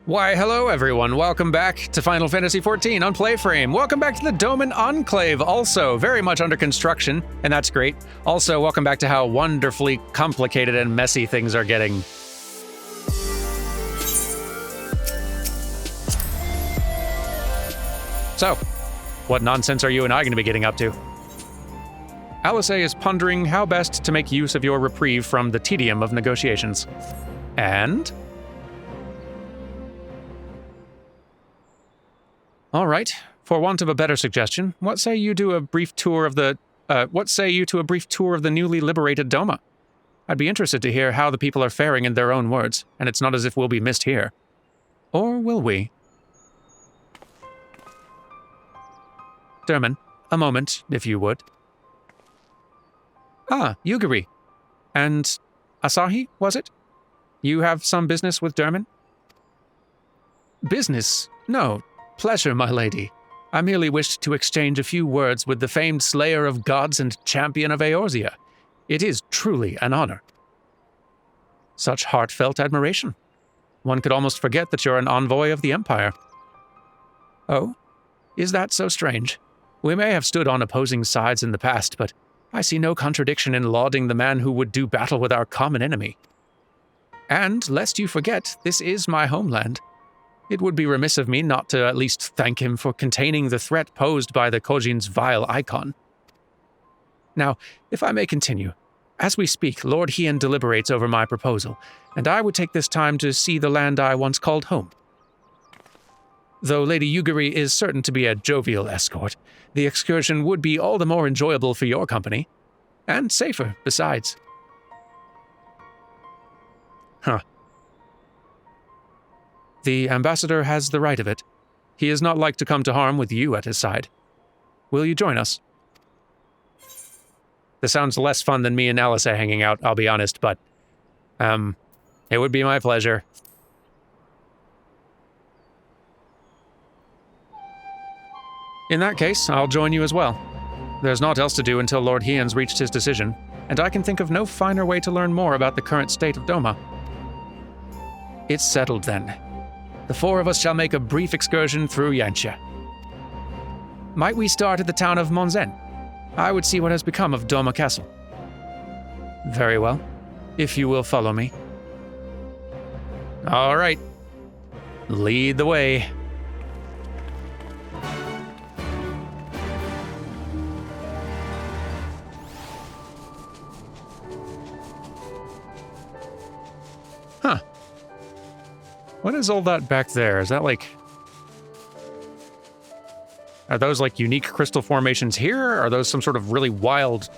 Why, hello everyone, welcome back to Final Fantasy XIV on PlayFrame. Welcome back to the Doman Enclave, also very much under construction, and that's great. Also, welcome back to how wonderfully complicated and messy things are getting. So, what nonsense are you and I going to be getting up to? Alisaie is pondering how best to make use of your reprieve from the tedium of negotiations. And? All right. For want of a better suggestion, what say you to a brief tour of the newly liberated Doma? I'd be interested to hear how the people are faring in their own words, and it's not as if we'll be missed here. Or will we? Derman, a moment, if you would. Ah, Yugiri. And Asahi, was it? You have some business with Derman? Business? No. Pleasure, my lady. I merely wished to exchange a few words with the famed slayer of gods and champion of Eorzea. It is truly an honor. Such heartfelt admiration. One could almost forget that you're an envoy of the Empire. Oh? Is that so strange? We may have stood on opposing sides in the past, but I see no contradiction in lauding the man who would do battle with our common enemy. And, lest you forget, this is my homeland. It would be remiss of me not to at least thank him for containing the threat posed by the Kojin's vile icon. Now, if I may continue, as we speak, Lord Hien deliberates over my proposal, and I would take this time to see the land I once called home. Though Lady Yugiri is certain to be a jovial escort, the excursion would be all the more enjoyable for your company, and safer, besides. Huh. The ambassador has the right of it. He is not like to come to harm with you at his side. Will you join us? This sounds less fun than me and Alisaie hanging out, I'll be honest, but, it would be my pleasure. In that case, I'll join you as well. There's naught else to do until Lord Hien's reached his decision, and I can think of no finer way to learn more about the current state of Doma. It's settled then. The four of us shall make a brief excursion through Yanxia. Might we start at the town of Monzen? I would see what has become of Doma Castle. Very well, if you will follow me. All right. Lead the way. Huh. What is all that back there? Is that like... Are those like unique crystal formations here? Are those some sort of really wild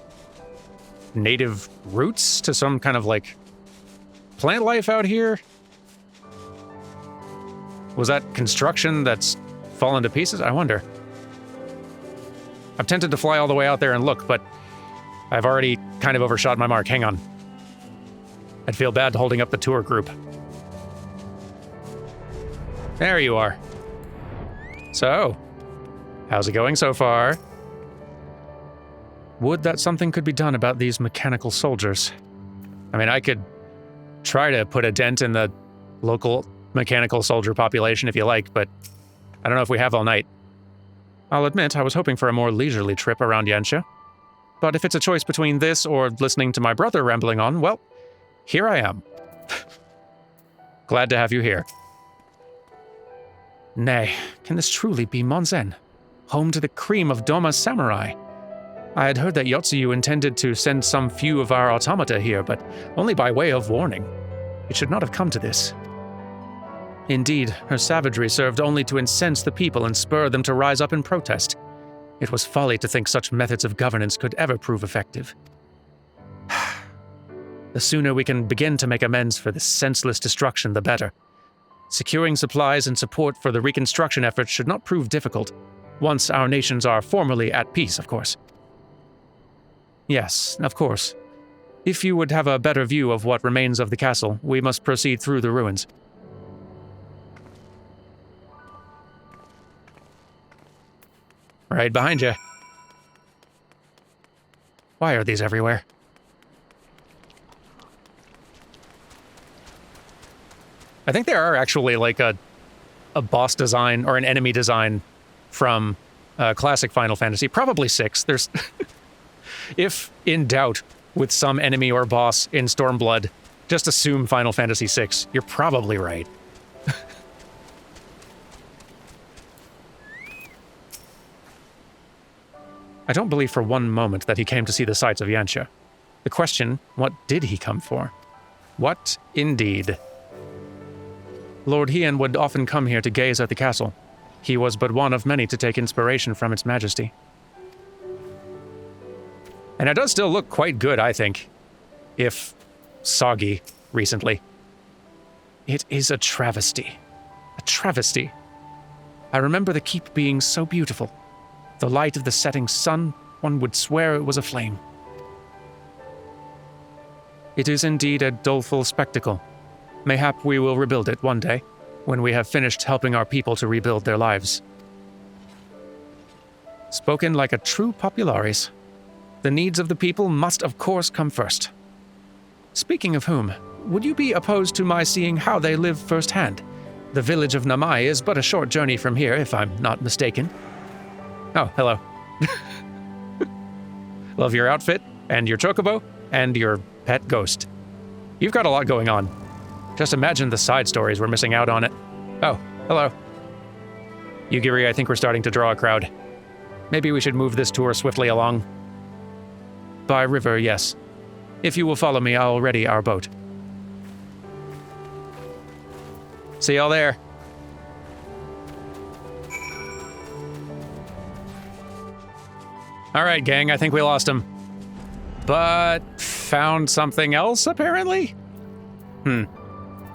native roots to some kind of like plant life out here? Was that construction that's fallen to pieces? I wonder. I'm tempted to fly all the way out there and look, but I've already kind of overshot my mark. Hang on. I'd feel bad holding up the tour group. There you are. So, how's it going so far? Would that something could be done about these mechanical soldiers. I mean, I could try to put a dent in the local mechanical soldier population if you like, but I don't know if we have all night. I'll admit, I was hoping for a more leisurely trip around Yanxia. But if it's a choice between this or listening to my brother rambling on, well, here I am. Glad to have you here. Nay, can this truly be Monzen, home to the cream of Doma's samurai? I had heard that Yotsuyu intended to send some few of our automata here, but only by way of warning. It should not have come to this. Indeed, her savagery served only to incense the people and spur them to rise up in protest. It was folly to think such methods of governance could ever prove effective. The sooner we can begin to make amends for this senseless destruction, the better. Securing supplies and support for the reconstruction efforts should not prove difficult, once our nations are formally at peace, of course. Yes, of course. If you would have a better view of what remains of the castle, we must proceed through the ruins. Right behind you. Why are these everywhere? I think there are actually like a a boss design or an enemy design from classic Final Fantasy. Probably 6. There's, if in doubt with some enemy or boss in Stormblood, just assume Final Fantasy 6. You're probably right. I don't believe for one moment that he came to see the sights of Yanxia. The question, what did he come for? What, indeed? Lord Hien would often come here to gaze at the castle. He was but one of many to take inspiration from its majesty. And it does still look quite good, I think, if soggy recently. It is a travesty. A travesty. I remember the keep being so beautiful. The light of the setting sun, one would swear it was aflame. It is indeed a doleful spectacle. Mayhap we will rebuild it one day, when we have finished helping our people to rebuild their lives. Spoken like a true popularis. The needs of the people must of course come first. Speaking of whom, would you be opposed to my seeing how they live firsthand? The village of Namai is but a short journey from here, if I'm not mistaken. Oh, hello. Love your outfit, and your chocobo, and your pet ghost. You've got a lot going on. Just imagine the side stories we're missing out on it. Oh, hello. Yugiri, I think we're starting to draw a crowd. Maybe we should move this tour swiftly along. By river, yes. If you will follow me, I'll ready our boat. See y'all there. All right, gang, I think we lost him. But found something else, apparently?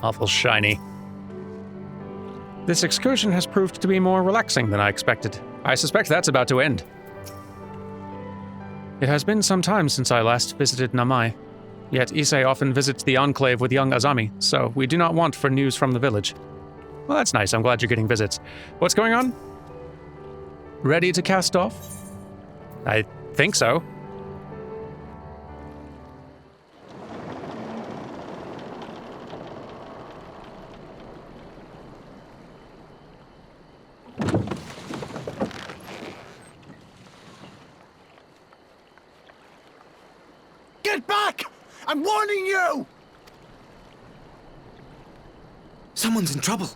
Awful shiny. This excursion has proved to be more relaxing than I expected. I suspect that's about to end. It has been some time since I last visited Namai. Yet Issei often visits the Enclave with young Azami, so we do not want for news from the village. Well, that's nice. I'm glad you're getting visits. What's going on? Ready to cast off? I think so. Get back! I'm warning you! Someone's in trouble.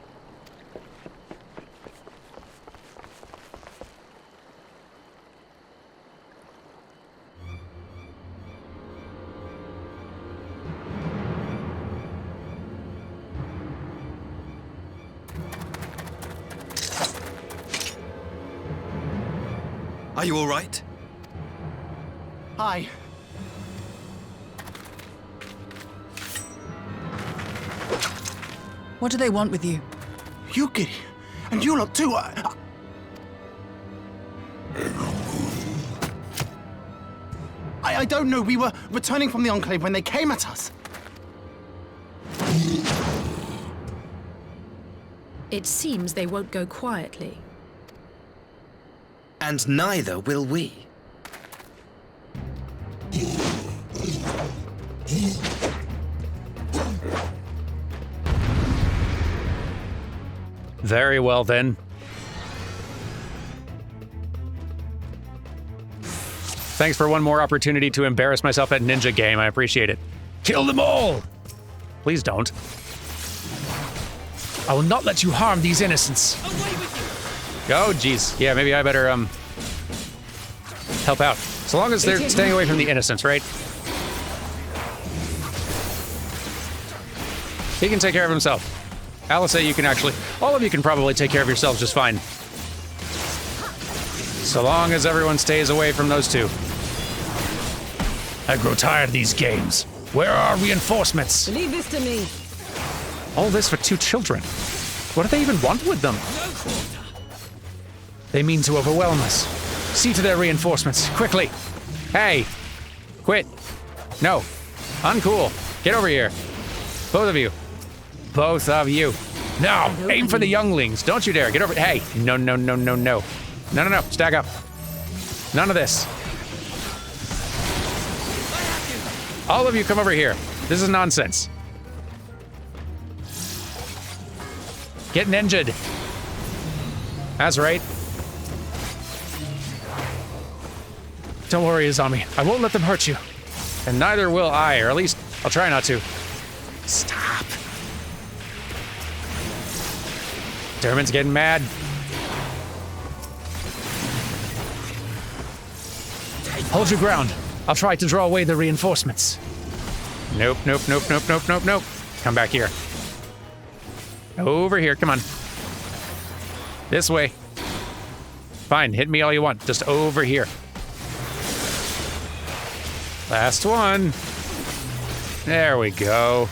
Are you all right? Hi. What do they want with you? Yuki, and you lot too. I don't know. We were returning from the Enclave when they came at us. It seems they won't go quietly. And neither will we. Very well, then. Thanks for one more opportunity to embarrass myself at Ninja Game. I appreciate it. Kill them all! Please don't. I will not let you harm these innocents. Oh, jeez. Yeah, maybe I better, help out. So long as they're staying away from the innocents, right? He can take care of himself. Alisaie, you can actually... All of you can probably take care of yourselves just fine. So long as everyone stays away from those two. I grow tired of these games. Where are reinforcements? Leave this to me. All this for 2 children. What do they even want with them? They mean to overwhelm us. See to their reinforcements, quickly. Hey, quit. No, uncool. Get over here. Both of you. Both of you. No, aim for the younglings. Don't you dare. Get over. Hey, no, no, no, no, no. No, no, no. Stack up. None of this. All of you come over here. This is nonsense. Get ninja'd. That's right. Don't worry, Izami. I won't let them hurt you. And neither will I, or at least I'll try not to. Stop. Dermot's getting mad. Hold your ground. I'll try to draw away the reinforcements. Nope, nope, nope, nope, nope, nope, nope. Come back here. Over here, come on. This way. Fine, hit me all you want. Just over here. Last one. There we go.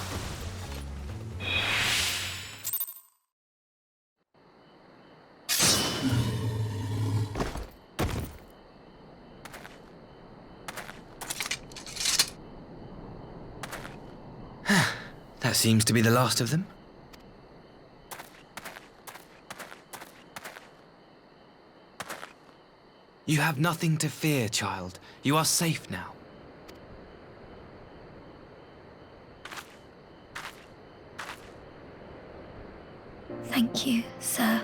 That seems to be the last of them. You have nothing to fear, child. You are safe now. Thank you, sir.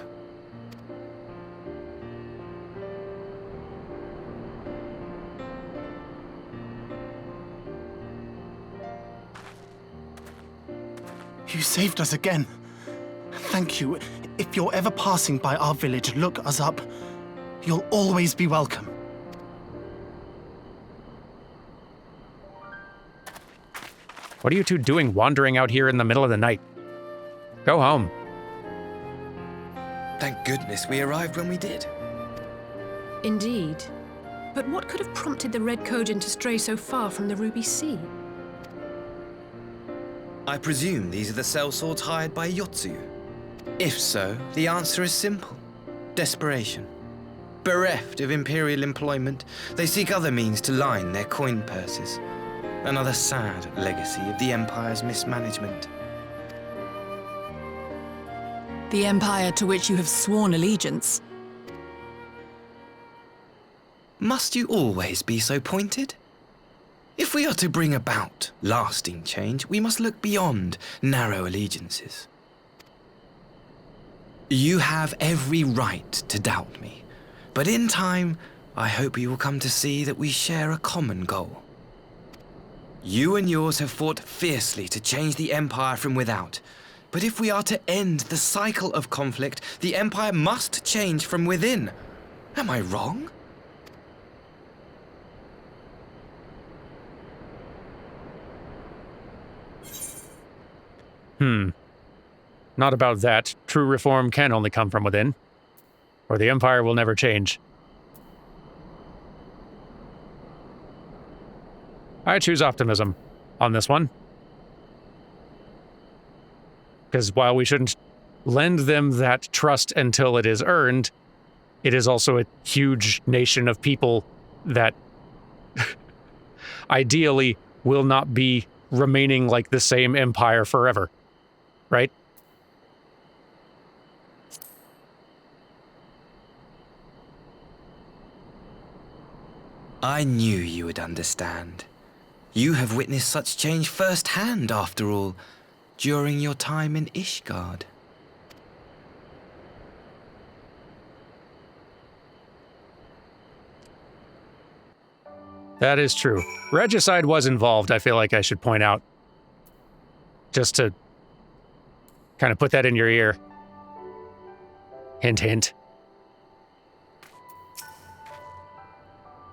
You saved us again. Thank you. If you're ever passing by our village, look us up. You'll always be welcome. What are you two doing wandering out here in the middle of the night? Go home. Thank goodness we arrived when we did. Indeed. But what could have prompted the Red Kojin to stray so far from the Ruby Sea? I presume these are the sellswords hired by Yotsuyu. If so, the answer is simple. Desperation. Bereft of imperial employment, they seek other means to line their coin purses. Another sad legacy of the Empire's mismanagement. The Empire to which you have sworn allegiance. Must you always be so pointed? If we are to bring about lasting change, we must look beyond narrow allegiances. You have every right to doubt me, but in time, I hope you will come to see that we share a common goal. You and yours have fought fiercely to change the Empire from without, but if we are to end the cycle of conflict, the Empire must change from within. Am I wrong? Not about that. True reform can only come from within, or the Empire will never change. I choose optimism on this one. Because while we shouldn't lend them that trust until it is earned, it is also a huge nation of people that ideally will not be remaining like the same empire forever. Right? I knew you would understand. You have witnessed such change firsthand, after all, during your time in Ishgard. That is true. Regicide was involved, I feel like I should point out. Just to kind of put that in your ear. Hint, hint.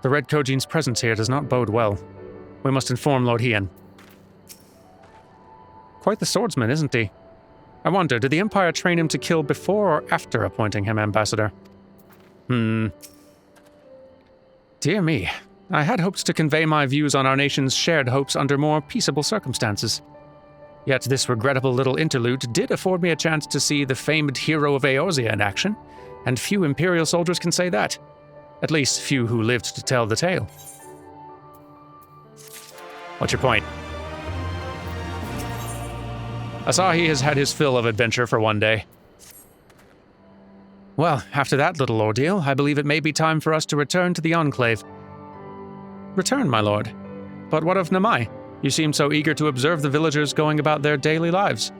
The Red Kojin's presence here does not bode well. We must inform Lord Hien. Quite the swordsman, isn't he? I wonder, did the Empire train him to kill before or after appointing him ambassador? Dear me. I had hoped to convey my views on our nation's shared hopes under more peaceable circumstances. Yet this regrettable little interlude did afford me a chance to see the famed hero of Eorzea in action, and few Imperial soldiers can say that. At least few who lived to tell the tale. What's your point? Asahi has had his fill of adventure for one day. Well, after that little ordeal, I believe it may be time for us to return to the Enclave. Return, my lord. But what of Namai? You seem so eager to observe the villagers going about their daily lives.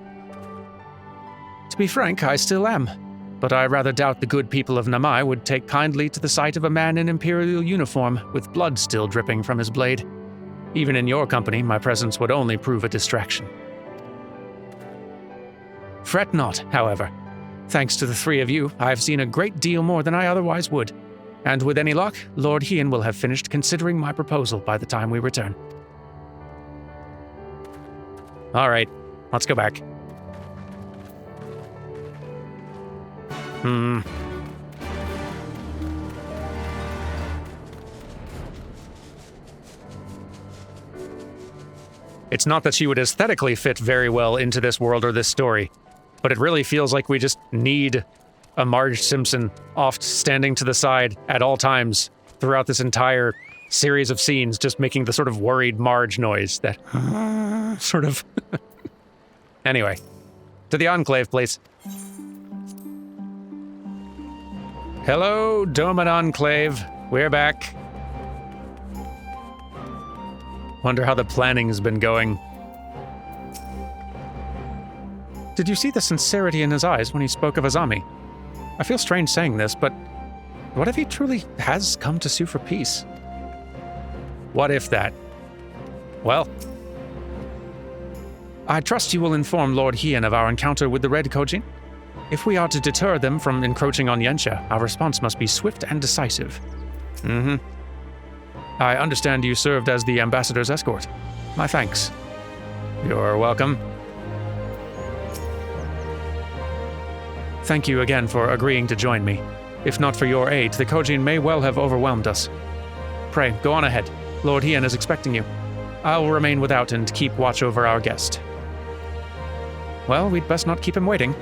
To be frank, I still am. but I rather doubt the good people of Namai would take kindly to the sight of a man in Imperial uniform with blood still dripping from his blade. Even in your company, my presence would only prove a distraction. Fret not, however. Thanks to the three of you, I have seen a great deal more than I otherwise would, and with any luck, Lord Hien will have finished considering my proposal by the time we return. All right, let's go back. It's not that she would aesthetically fit very well into this world or this story, but it really feels like we just need a Marge Simpson off standing to the side at all times throughout this entire series of scenes, just making the sort of worried Marge noise that sort of... Anyway, to the Enclave, please. Hello, Doman Enclave. We're back. Wonder how the planning's been going. Did you see the sincerity in his eyes when he spoke of Azami? I feel strange saying this, but what if he truly has come to sue for peace? What if that? Well, I trust you will inform Lord Hien of our encounter with the Red Kojin. If we are to deter them from encroaching on Yensha, our response must be swift and decisive. I understand you served as the ambassador's escort. My thanks. You're welcome. Thank you again for agreeing to join me. If not for your aid, the Kojin may well have overwhelmed us. Pray, go on ahead. Lord Hien is expecting you. I will remain without and keep watch over our guest. Well, we'd best not keep him waiting.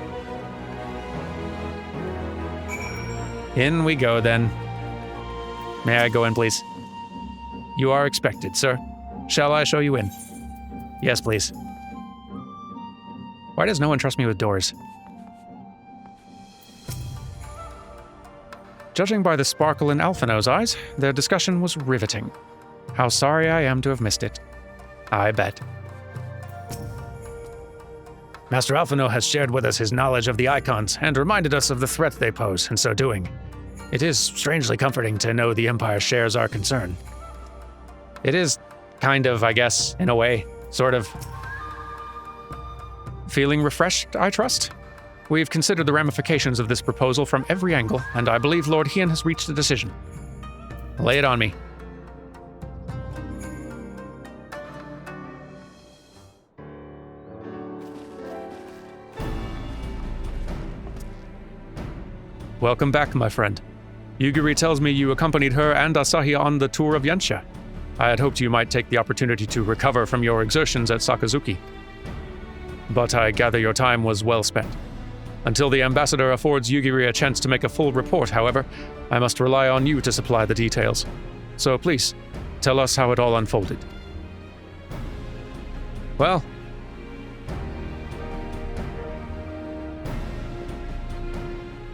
In we go, then. May I go in, please? You are expected, sir. Shall I show you in? Yes, please. Why does no one trust me with doors? Judging by the sparkle in Alphino's eyes, their discussion was riveting. How sorry I am to have missed it. I bet. Master Alphino has shared with us his knowledge of the icons and reminded us of the threat they pose in so doing. It is strangely comforting to know the Empire shares our concern. It is kind of, I guess, in a way, sort of. Feeling refreshed, I trust? We've considered the ramifications of this proposal from every angle, and I believe Lord Hien has reached a decision. Lay it on me. Welcome back, my friend. Yugiri tells me you accompanied her and Asahi on the tour of Yensha. I had hoped you might take the opportunity to recover from your exertions at Sakazuki. But I gather your time was well spent. Until the ambassador affords Yugiri a chance to make a full report, however, I must rely on you to supply the details. So please, tell us how it all unfolded. Well,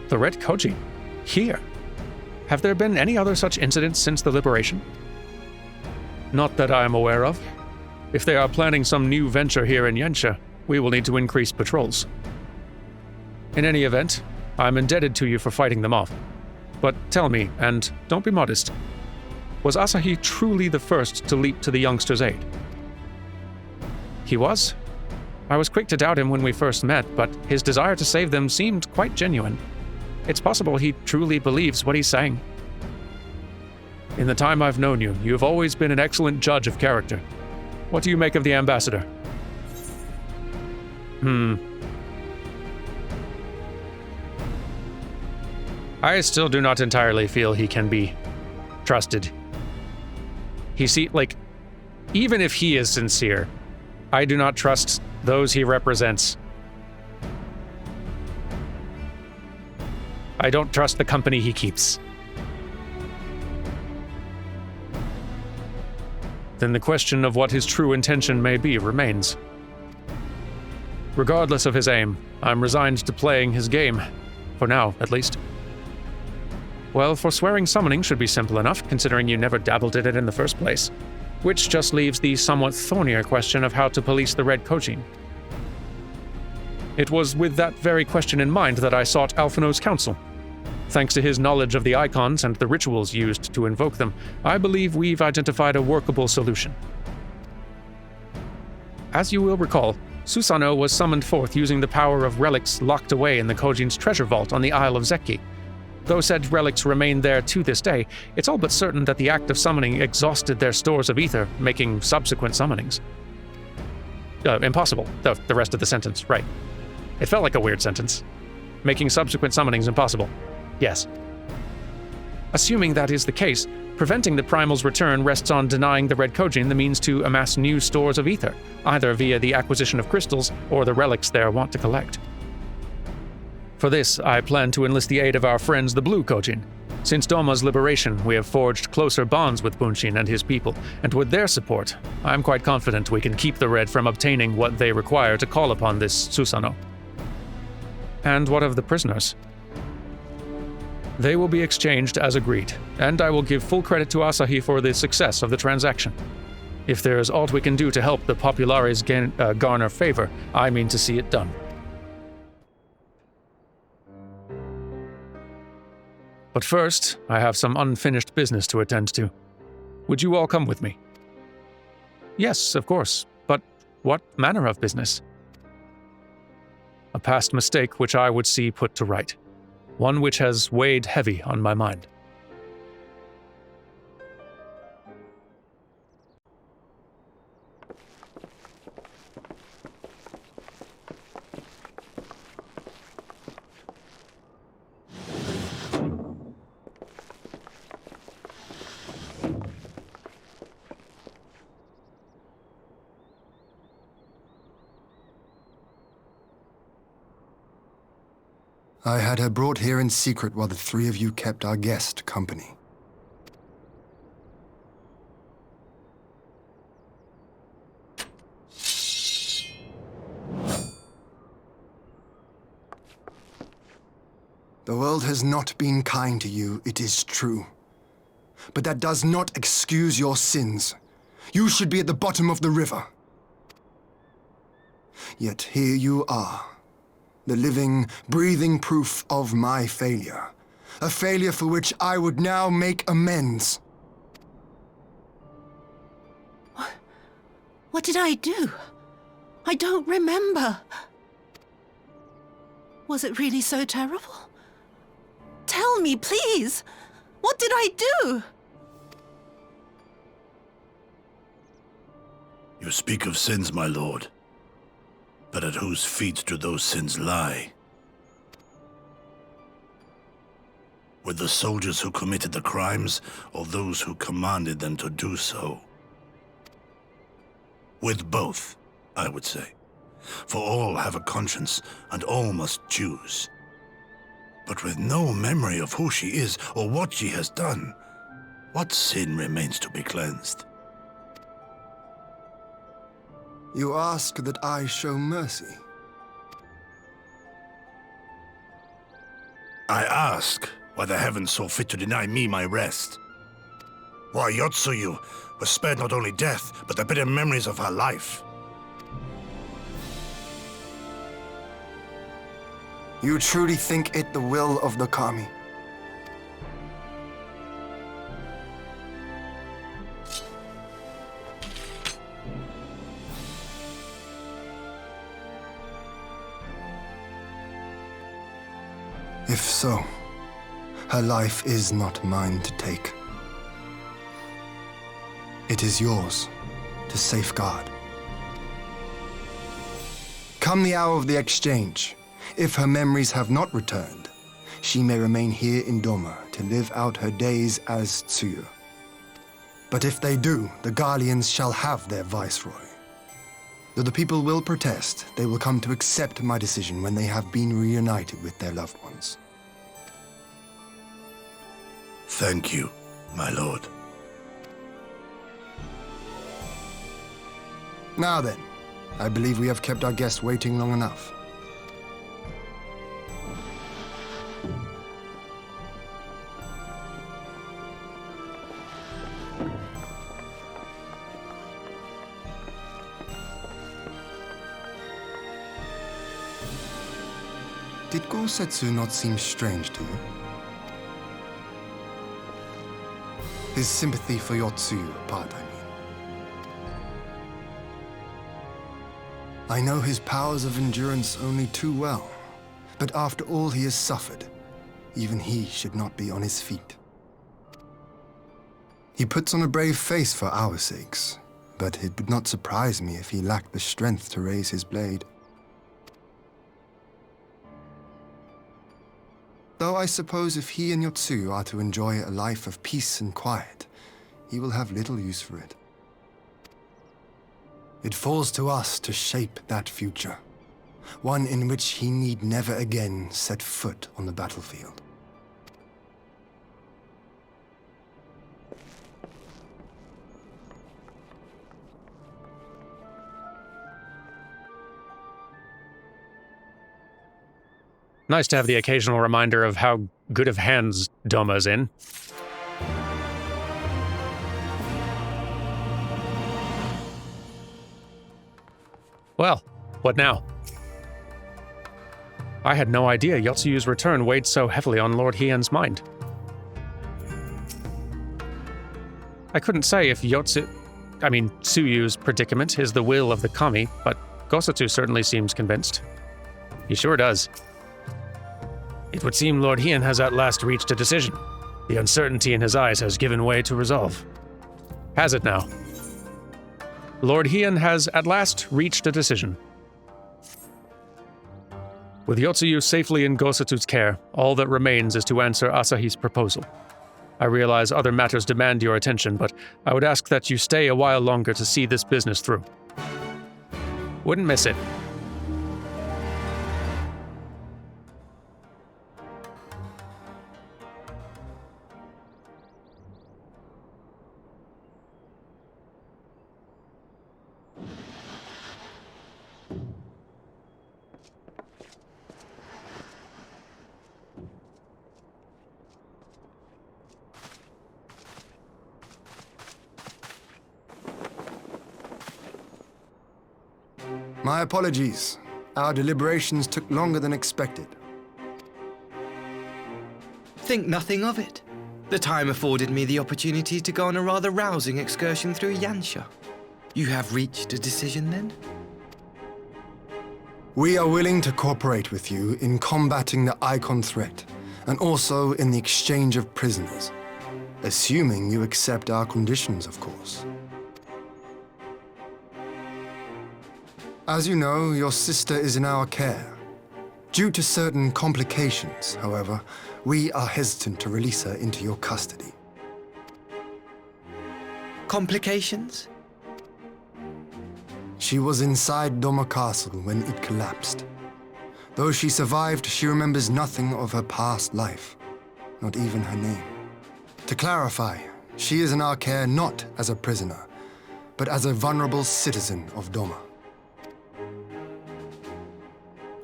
the Red Koji, here. Have there been any other such incidents since the liberation? Not that I am aware of. If they are planning some new venture here in Yensha, we will need to increase patrols. In any event, I'm indebted to you for fighting them off. But tell me, and don't be modest, was Asahi truly the first to leap to the youngster's aid? He was. I was quick to doubt him when we first met, but his desire to save them seemed quite genuine. It's possible he truly believes what he's saying. In the time I've known you, you've always been an excellent judge of character. What do you make of the ambassador? I still do not entirely feel he can be trusted. Even if he is sincere, I do not trust those he represents. I don't trust the company he keeps. Then the question of what his true intention may be remains. Regardless of his aim, I'm resigned to playing his game. For now, at least. Well, forswearing summoning should be simple enough, considering you never dabbled in it in the first place. Which just leaves the somewhat thornier question of how to police the Red Kojin. It was with that very question in mind that I sought Alphino's counsel. Thanks to his knowledge of the icons and the rituals used to invoke them, I believe we've identified a workable solution. As you will recall, Susanoo was summoned forth using the power of relics locked away in the Kojin's treasure vault on the Isle of Zeki. Though said relics remain there to this day, it's all but certain that the act of summoning exhausted their stores of ether, making subsequent summonings. Impossible. The rest of the sentence, right. It felt like a weird sentence. Making subsequent summonings impossible. Yes. Assuming that is the case, preventing the Primal's return rests on denying the Red Kojin the means to amass new stores of ether, either via the acquisition of crystals or the relics they are wont to collect. For this, I plan to enlist the aid of our friends the Blue Kojin. Since Doma's liberation, we have forged closer bonds with Bunshin and his people, and with their support, I am quite confident we can keep the Red from obtaining what they require to call upon this Susanoo. And what of the prisoners? They will be exchanged as agreed, and I will give full credit to Asahi for the success of the transaction. If there is aught we can do to help the Populares garner favor, I mean to see it done. But first, I have some unfinished business to attend to. Would you all come with me? Yes, of course, but what manner of business? A past mistake which I would see put to right. One which has weighed heavy on my mind. I had her brought here in secret while the three of you kept our guest company. The world has not been kind to you, it is true. But that does not excuse your sins. You should be at the bottom of the river. Yet here you are. The living, breathing proof of my failure. A failure for which I would now make amends. What did I do? I don't remember. Was it really so terrible? Tell me, please! What did I do? You speak of sins, my lord. But at whose feet do those sins lie? With the soldiers who committed the crimes, or those who commanded them to do so? With both, I would say. For all have a conscience, and all must choose. But with no memory of who she is, or what she has done, what sin remains to be cleansed? You ask that I show mercy. I ask why the heavens saw fit to deny me my rest. Why Yotsuyu was spared not only death, but the bitter memories of her life. You truly think it the will of the Kami? If so, her life is not mine to take. It is yours to safeguard. Come the hour of the exchange, if her memories have not returned, she may remain here in Doma to live out her days as Tsuyu. But if they do, the Guardians shall have their viceroy. Though the people will protest, they will come to accept my decision when they have been reunited with their loved ones. Thank you, my lord. Now then, I believe we have kept our guest waiting long enough. Gosetsu not seem strange to you? His sympathy for Yotsuyu apart, I mean. I know his powers of endurance only too well, but after all he has suffered, even he should not be on his feet. He puts on a brave face for our sakes, but it would not surprise me if he lacked the strength to raise his blade. Though I suppose if he and Yotsuyu are to enjoy a life of peace and quiet, he will have little use for it. It falls to us to shape that future, one in which he need never again set foot on the battlefield. Nice to have the occasional reminder of how good of hands Doma's in. Well, what now? I had no idea Yotsuyu's return weighed so heavily on Lord Hien's mind. I couldn't say if Tsuyu's predicament is the will of the kami, but Gosetsu certainly seems convinced. He sure does. It would seem Lord Hien has at last reached a decision. The uncertainty in his eyes has given way to resolve. Has it now? Lord Hien has at last reached a decision. With Yotsuyu safely in Gosetsu's care, all that remains is to answer Asahi's proposal. I realize other matters demand your attention, but I would ask that you stay a while longer to see this business through. Wouldn't miss it. My apologies. Our deliberations took longer than expected. Think nothing of it. The time afforded me the opportunity to go on a rather rousing excursion through Yansha. You have reached a decision then? We are willing to cooperate with you in combating the Icon threat, and also in the exchange of prisoners. Assuming you accept our conditions, of course. As you know, your sister is in our care. Due to certain complications, however, we are hesitant to release her into your custody. Complications? She was inside Doma Castle when it collapsed. Though she survived, she remembers nothing of her past life, not even her name. To clarify, she is in our care not as a prisoner, but as a vulnerable citizen of Doma.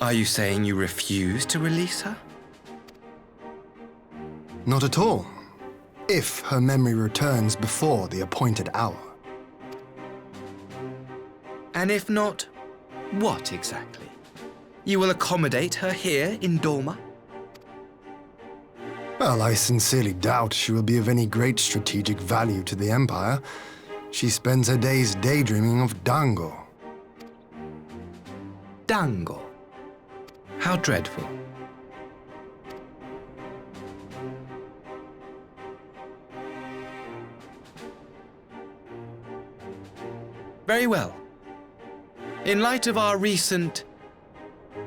Are you saying you refuse to release her? Not at all. If her memory returns before the appointed hour. And if not, what exactly? You will accommodate her here in Doma? Well, I sincerely doubt she will be of any great strategic value to the Empire. She spends her days daydreaming of Dango. Dango? How dreadful. Very well. In light of our recent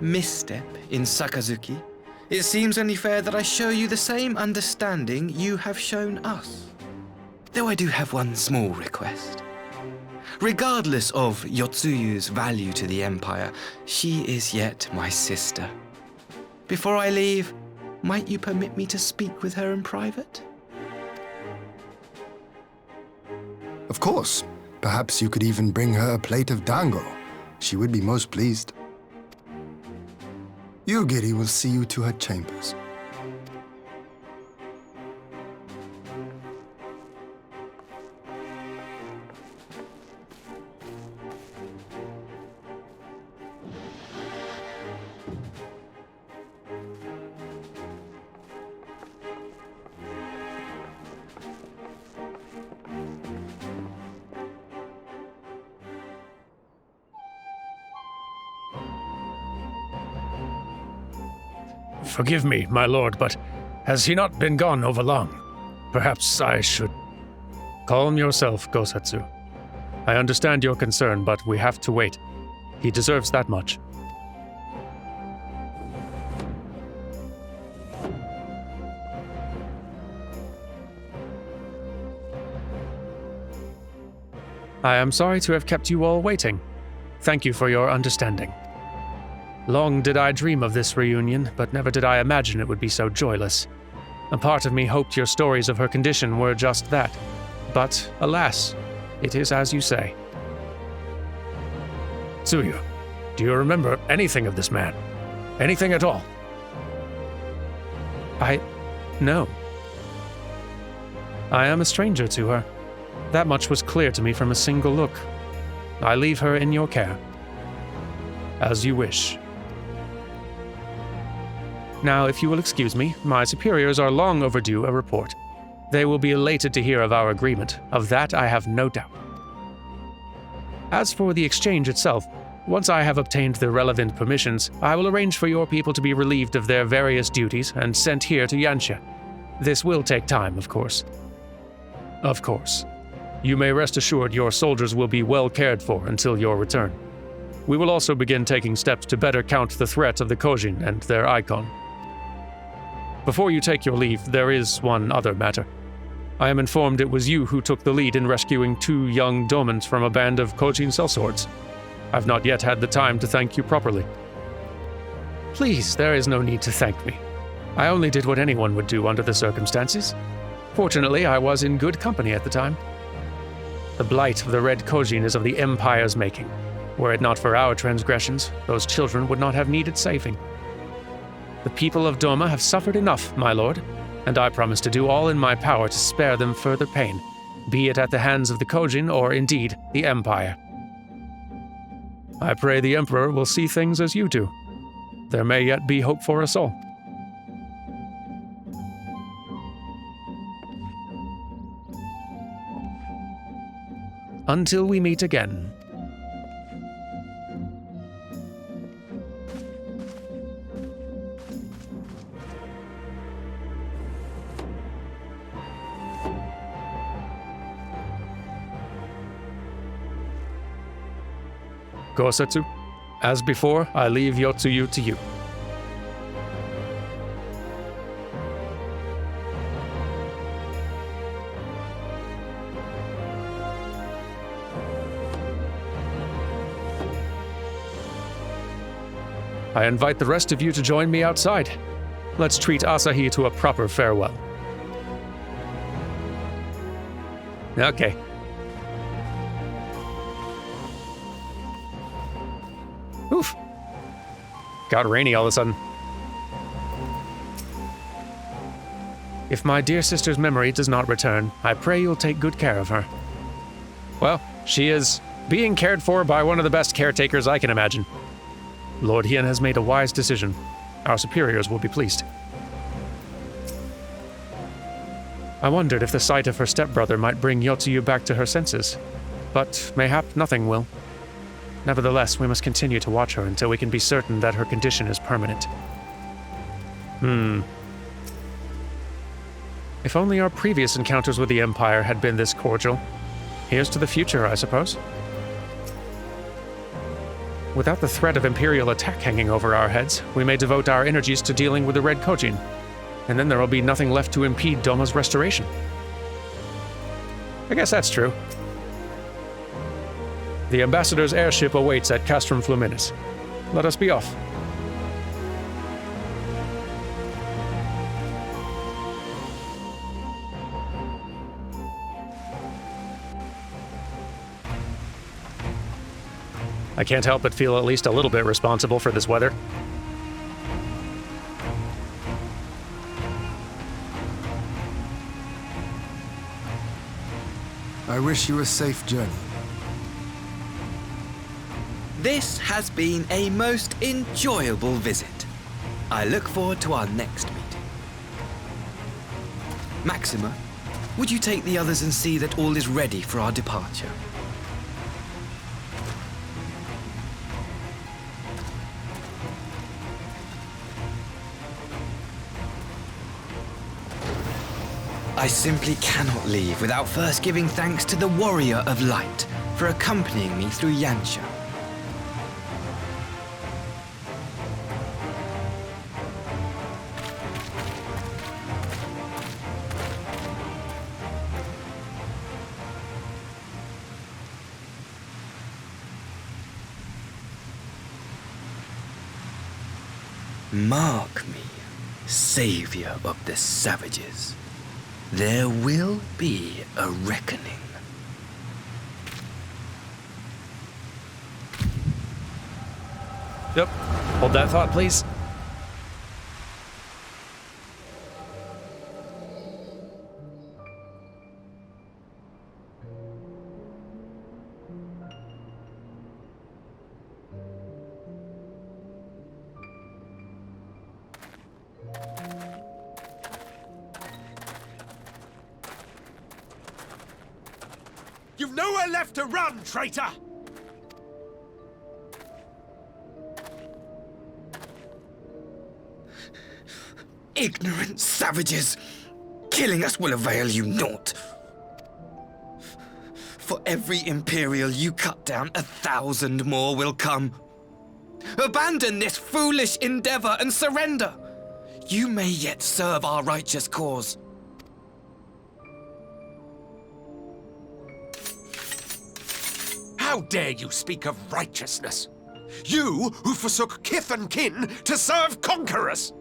misstep in Sakazuki, it seems only fair that I show you the same understanding you have shown us. Though I do have one small request. Regardless of Yotsuyu's value to the Empire, she is yet my sister. Before I leave, might you permit me to speak with her in private? Of course. Perhaps you could even bring her a plate of dango. She would be most pleased. Yugiri will see you to her chambers. Forgive me, my lord, but has he not been gone over long? Perhaps I should... Calm yourself, Gosetsu. I understand your concern, but we have to wait. He deserves that much. I am sorry to have kept you all waiting. Thank you for your understanding. Long did I dream of this reunion, but never did I imagine it would be so joyless. A part of me hoped your stories of her condition were just that. But, alas, it is as you say. Tsuyu, do you remember anything of this man? Anything at all? No. I am a stranger to her. That much was clear to me from a single look. I leave her in your care. As you wish. Now, if you will excuse me, my superiors are long overdue a report. They will be elated to hear of our agreement. Of that I have no doubt. As for the exchange itself, once I have obtained the relevant permissions, I will arrange for your people to be relieved of their various duties and sent here to Yanxia. This will take time, of course. Of course. You may rest assured your soldiers will be well cared for until your return. We will also begin taking steps to better count the threat of the Kojin and their icon. Before you take your leave, there is one other matter. I am informed it was you who took the lead in rescuing 2 young domans from a band of Kojin sellswords. I've not yet had the time to thank you properly. Please, there is no need to thank me. I only did what anyone would do under the circumstances. Fortunately, I was in good company at the time. The blight of the Red Kojin is of the Empire's making. Were it not for our transgressions, those children would not have needed saving. The people of Doma have suffered enough, my lord, and I promise to do all in my power to spare them further pain, be it at the hands of the Kojin or, indeed, the Empire. I pray the Emperor will see things as you do. There may yet be hope for us all. Until we meet again. Gosetsu, as before, I leave Yotsuyu to you. I invite the rest of you to join me outside. Let's treat Asahi to a proper farewell. Okay. Oof. Got rainy all of a sudden. If my dear sister's memory does not return, I pray you'll take good care of her. Well, she is being cared for by one of the best caretakers I can imagine. Lord Hien has made a wise decision. Our superiors will be pleased. I wondered if the sight of her stepbrother might bring Yotsuyu back to her senses, but mayhap nothing will. Nevertheless, we must continue to watch her until we can be certain that her condition is permanent. If only our previous encounters with the Empire had been this cordial. Here's to the future, I suppose. Without the threat of Imperial attack hanging over our heads, we may devote our energies to dealing with the Red Kojin, and then there will be nothing left to impede Doma's restoration. I guess that's true. The Ambassador's airship awaits at Castrum Fluminis. Let us be off. I can't help but feel at least a little bit responsible for this weather. I wish you a safe journey. This has been a most enjoyable visit. I look forward to our next meeting. Maxima, would you take the others and see that all is ready for our departure? I simply cannot leave without first giving thanks to the Warrior of Light for accompanying me through Yansha. Mark me, savior of the savages. There will be a reckoning. Yep. Hold that thought, please. You've nowhere left to run, traitor! Ignorant savages! Killing us will avail you naught. For every Imperial you cut down, 1,000 more will come. Abandon this foolish endeavor and surrender. You may yet serve our righteous cause. How dare you speak of righteousness? You who forsook kith and kin to serve conquerors!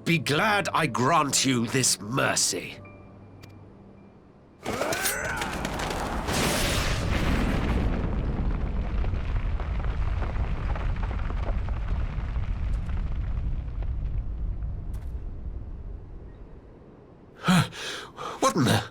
Be glad I grant you this mercy. What in the...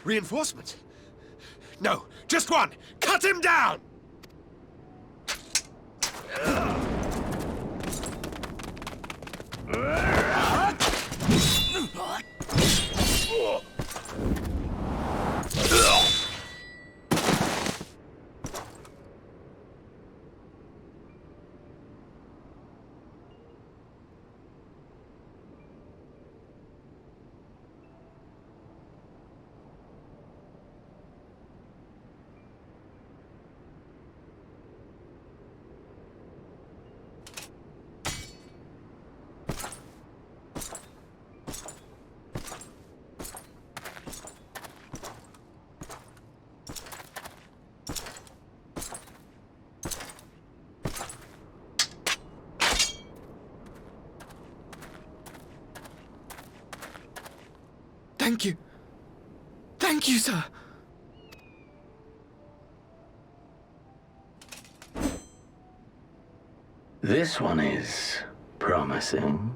Reinforcements? No, just one! Cut him down! Thank you. Thank you, sir. This one is promising.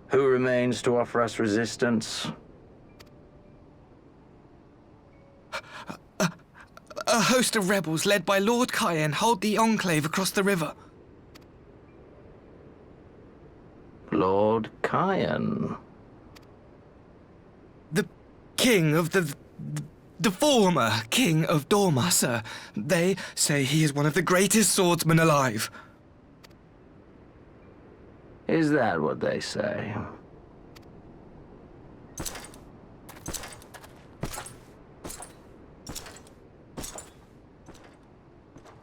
Who remains to offer us resistance? A host of rebels led by Lord Cayenne hold the Enclave across the river. Lord Cayenne? The king of the former king of Dorma, sir. They say he is one of the greatest swordsmen alive. Is that what they say?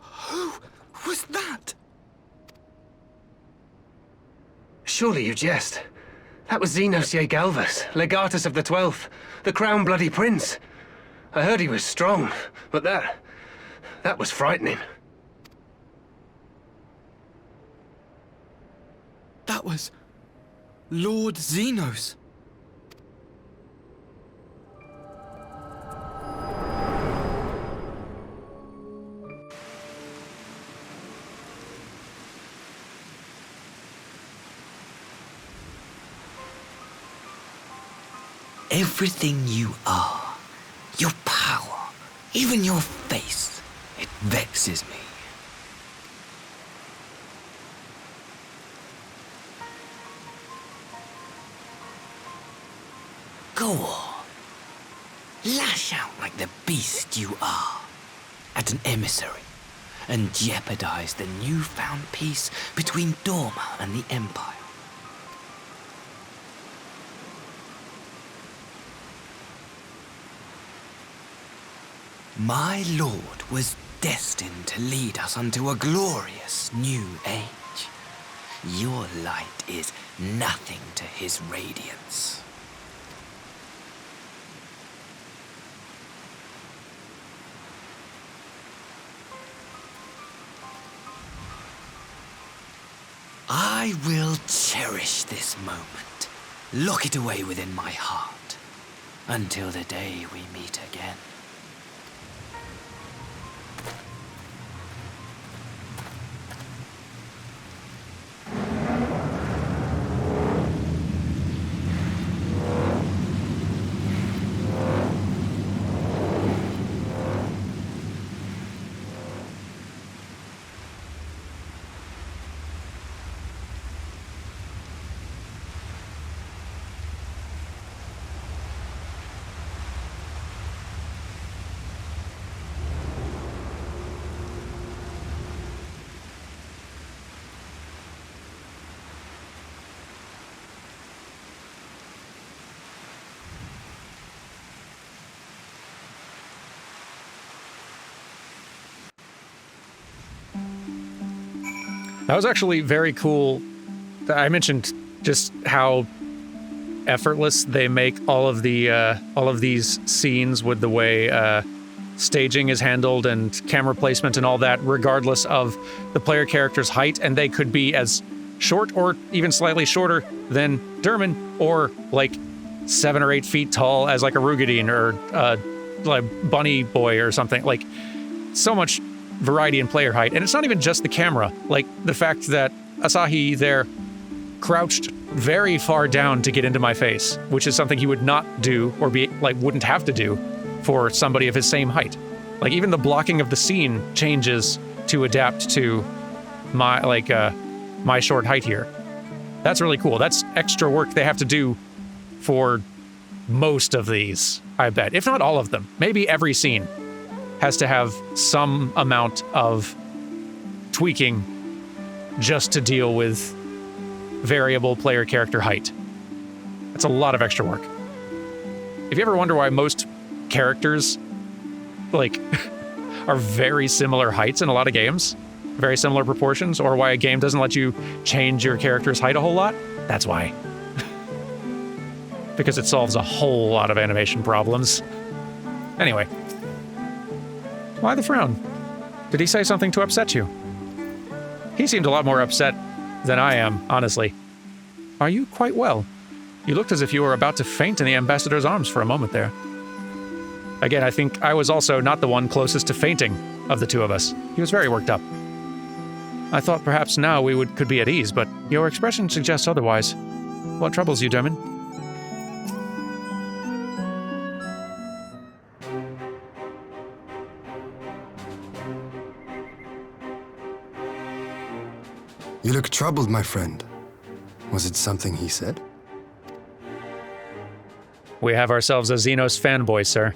Who was that? Surely you jest. That was Xenosie Galvus, legatus of the 12th, the crown-bloody prince. I heard he was strong, but that was frightening. That was Lord Xenos. Everything you are, your power, even your face, it vexes me. Go on. Lash out like the beast you are at an emissary and jeopardize the newfound peace between Dorma and the Empire. My lord was destined to lead us unto a glorious new age. Your light is nothing to his radiance. I will cherish this moment, lock it away within my heart, until the day we meet again. That was actually very cool. I mentioned just how effortless they make all of these scenes with the way staging is handled and camera placement and all that, regardless of the player character's height, and they could be as short or even slightly shorter than Derman, or like 7 or 8 feet tall as like a Rugadine or like Bunny Boy or something. Like, so much variety in player height. And it's not even just the camera. Like, the fact that Asahi there crouched very far down to get into my face, which is something he would not do, or be like, wouldn't have to do for somebody of his same height. Like, even the blocking of the scene changes to adapt to my, like, my short height here. That's really cool. That's extra work they have to do for most of these, I bet. If not all of them. Maybe every scene has to have some amount of tweaking just to deal with variable player character height. That's a lot of extra work. If you ever wonder why most characters, like, are very similar heights in a lot of games, very similar proportions, or why a game doesn't let you change your character's height a whole lot, that's why. Because it solves a whole lot of animation problems. Anyway. Why the frown? Did he say something to upset you? He seemed a lot more upset than I am, honestly. Are you quite well? You looked as if you were about to faint in the ambassador's arms for a moment there. Again, I think I was also not the one closest to fainting of the two of us. He was very worked up. I thought perhaps now we could be at ease, but your expression suggests otherwise. What troubles you, Derman? You look troubled, my friend. Was it something he said? We have ourselves a Xenos fanboy, sir.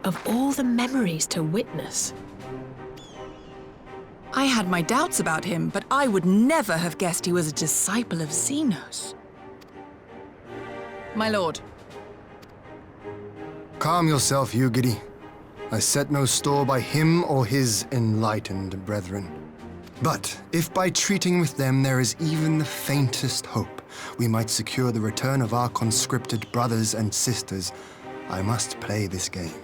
Of all the memories to witness. I had my doubts about him, but I would never have guessed he was a disciple of Xenos. My lord. Calm yourself, Ugidi. I set no store by him or his enlightened brethren. But if by treating with them there is even the faintest hope, we might secure the return of our conscripted brothers and sisters, I must play this game.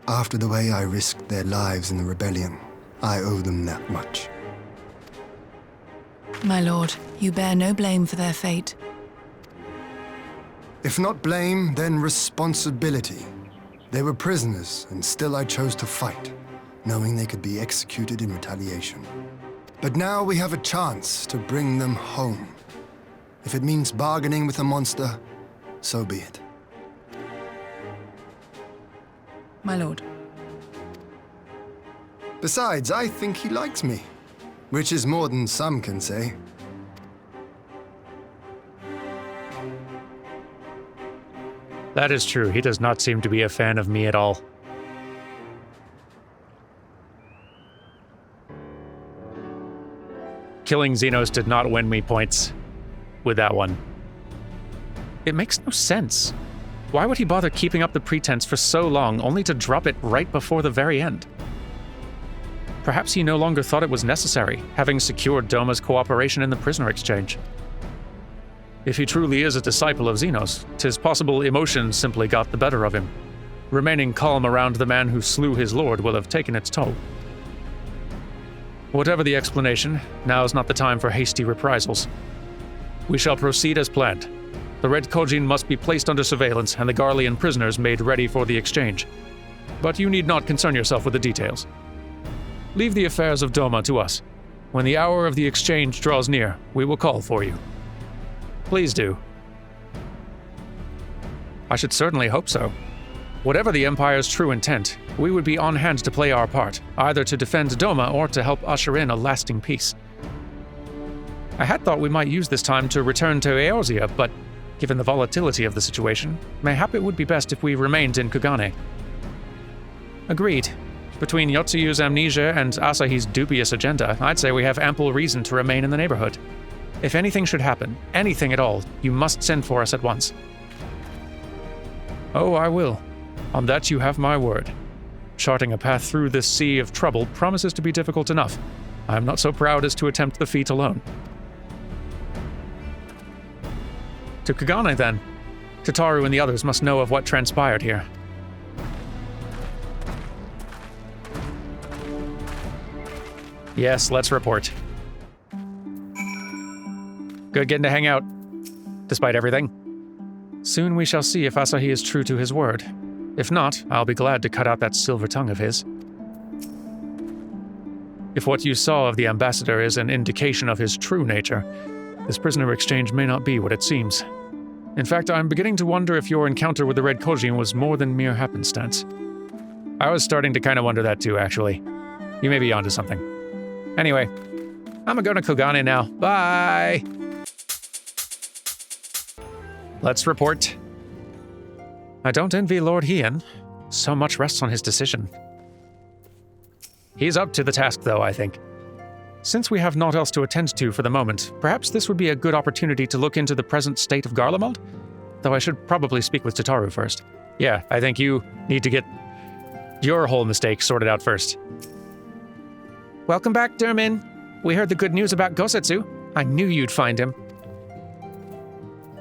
After the way I risked their lives in the rebellion, I owe them that much. My lord, you bear no blame for their fate. If not blame, then responsibility. They were prisoners, and still I chose to fight, knowing they could be executed in retaliation. But now we have a chance to bring them home. If it means bargaining with a monster, so be it. My lord. Besides, I think he likes me, which is more than some can say. That is true. He does not seem to be a fan of me at all. Killing Xenos did not win me points with that one. It makes no sense. Why would he bother keeping up the pretense for so long only to drop it right before the very end? Perhaps he no longer thought it was necessary, having secured Doma's cooperation in the prisoner exchange. If he truly is a disciple of Xenos, 'tis possible emotion simply got the better of him. Remaining calm around the man who slew his lord will have taken its toll. Whatever the explanation, now is not the time for hasty reprisals. We shall proceed as planned. The Red Kojin must be placed under surveillance and the Garlean prisoners made ready for the exchange. But you need not concern yourself with the details. Leave the affairs of Doma to us. When the hour of the exchange draws near, we will call for you. Please do. I should certainly hope so. Whatever the Empire's true intent, we would be on hand to play our part, either to defend Doma or to help usher in a lasting peace. I had thought we might use this time to return to Eorzea, but given the volatility of the situation, mayhap it would be best if we remained in Kugane. Agreed. Between Yotsuyu's amnesia and Asahi's dubious agenda, I'd say we have ample reason to remain in the neighborhood. If anything should happen, anything at all, you must send for us at once. Oh, I will. On that you have my word. Charting a path through this sea of trouble promises to be difficult enough. I am not so proud as to attempt the feat alone. To Kugane, then. Tataru and the others must know of what transpired here. Yes, let's report. Good getting to hang out, despite everything. Soon we shall see if Asahi is true to his word. If not, I'll be glad to cut out that silver tongue of his. If what you saw of the ambassador is an indication of his true nature, this prisoner exchange may not be what it seems. In fact, I'm beginning to wonder if your encounter with the Red Kojin was more than mere happenstance. I was starting to kind of wonder that too, actually. You may be onto something. Anyway, I'm going to Kugane now. Bye! Let's report. I don't envy Lord Hien. So much rests on his decision. He's up to the task, though, I think. Since we have naught else to attend to for the moment, perhaps this would be a good opportunity to look into the present state of Garlemald? Though I should probably speak with Tataru first. Yeah, I think you need to get your whole mistake sorted out first. Welcome back, Dermin. We heard the good news about Gosetsu. I knew you'd find him.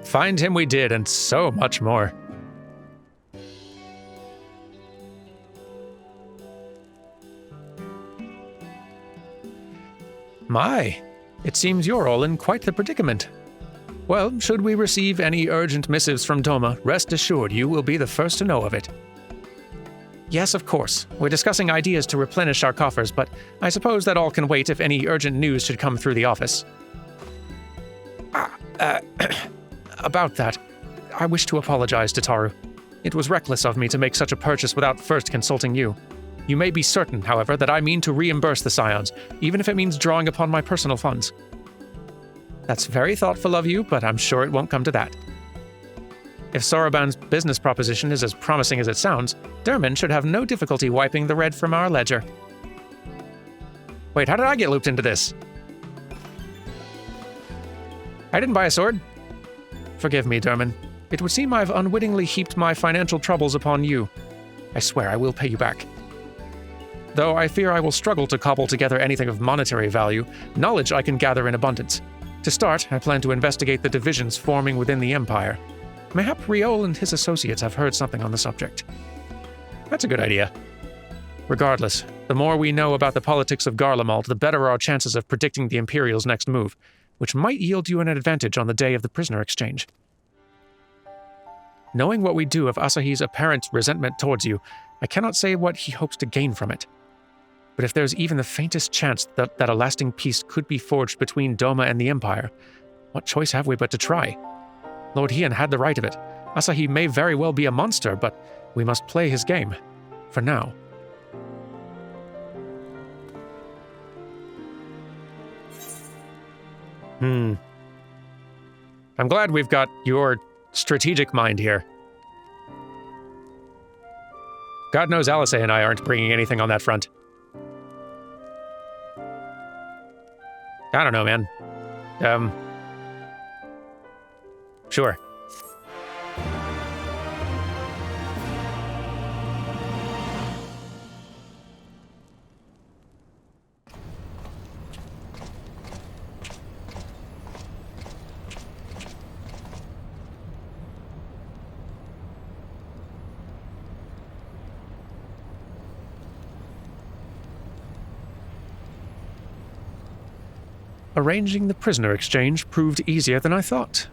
Find him we did, and so much more. My, it seems you're all in quite the predicament. Well, should we receive any urgent missives from Doma, rest assured you will be the first to know of it. Yes, of course. We're discussing ideas to replenish our coffers, but I suppose that all can wait if any urgent news should come through the office. About that, I wish to apologize, Tataru. It was reckless of me to make such a purchase without first consulting you. You may be certain, however, that I mean to reimburse the Scions, even if it means drawing upon my personal funds. That's very thoughtful of you, but I'm sure it won't come to that. If Soroban's business proposition is as promising as it sounds, Dermin should have no difficulty wiping the red from our ledger. Wait, how did I get looped into this? I didn't buy a sword. Forgive me, Dermin. It would seem I've unwittingly heaped my financial troubles upon you. I swear I will pay you back. Though I fear I will struggle to cobble together anything of monetary value, knowledge I can gather in abundance. To start, I plan to investigate the divisions forming within the Empire. Mayhap Riol and his associates have heard something on the subject. That's a good idea. Regardless, the more we know about the politics of Garlemald, the better our chances of predicting the Imperial's next move, which might yield you an advantage on the day of the prisoner exchange. Knowing what we do of Asahi's apparent resentment towards you, I cannot say what he hopes to gain from it. But if there's even the faintest chance that a lasting peace could be forged between Doma and the Empire, what choice have we but to try? Lord Hien had the right of it. Asahi may very well be a monster, but we must play his game. For now. I'm glad we've got your strategic mind here. God knows Alisaie and I aren't bringing anything on that front. I don't know, man. Sure. Arranging the prisoner exchange proved easier than I thought.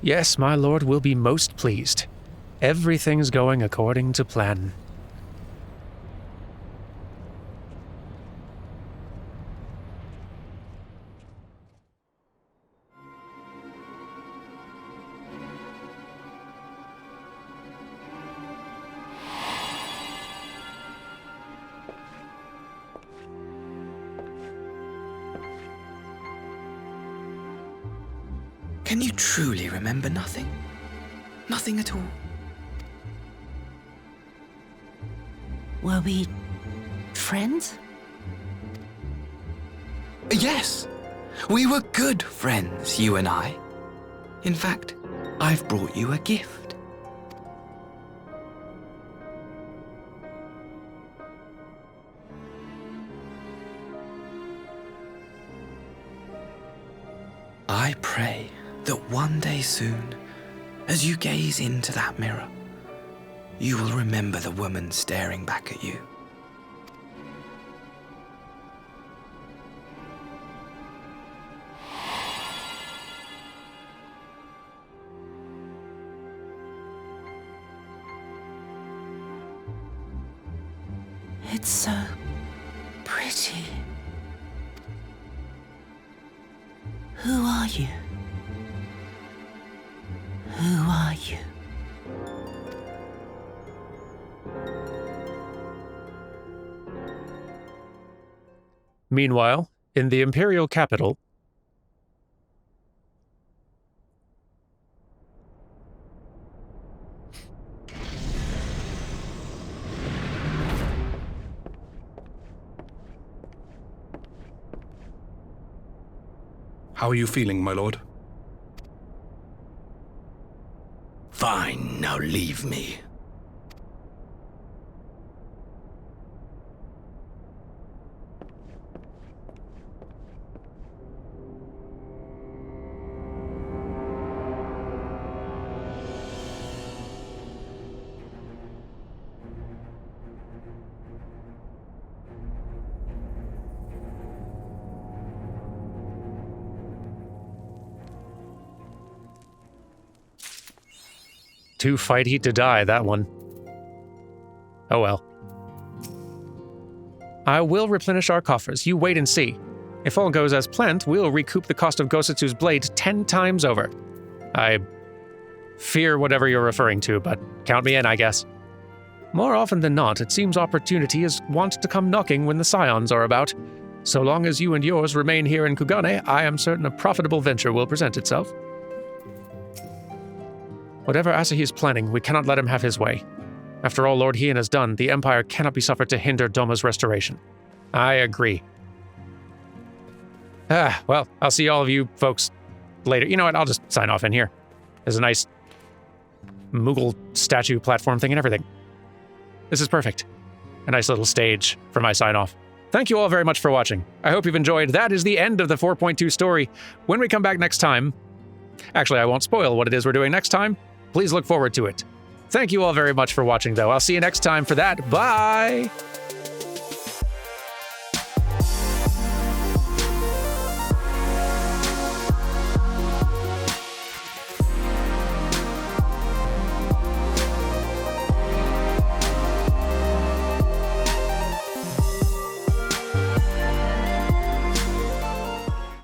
Yes, my lord will be most pleased. Everything's going according to plan. Can you truly remember nothing? Nothing at all? Were we friends? Yes! We were good friends, you and I. In fact, I've brought you a gift. I pray that one day soon, as you gaze into that mirror, you will remember the woman staring back at you. It's so pretty. Who are you? Who are you? Meanwhile, in the imperial capital, How are you feeling, my lord? Fine, now leave me. Too fighty to die, that one. Oh well. I will replenish our coffers. You wait and see. If all goes as planned, we'll recoup the cost of Gosatsu's blade 10 times over. I fear whatever you're referring to, but count me in, I guess. More often than not, it seems opportunity is wont to come knocking when the scions are about. So long as you and yours remain here in Kugane, I am certain a profitable venture will present itself. Whatever Asahi is planning, we cannot let him have his way. After all Lord Hien has done, the Empire cannot be suffered to hinder Doma's restoration. I agree. Well, I'll see all of you folks later. You know what, I'll just sign off in here. There's a nice Moogle statue platform thing and everything. This is perfect. A nice little stage for my sign-off. Thank you all very much for watching. I hope you've enjoyed. That is the end of the 4.2 story. When we come back next time... Actually, I won't spoil what it is we're doing next time. Please look forward to it. Thank you all very much for watching, though. I'll see you next time for that. Bye!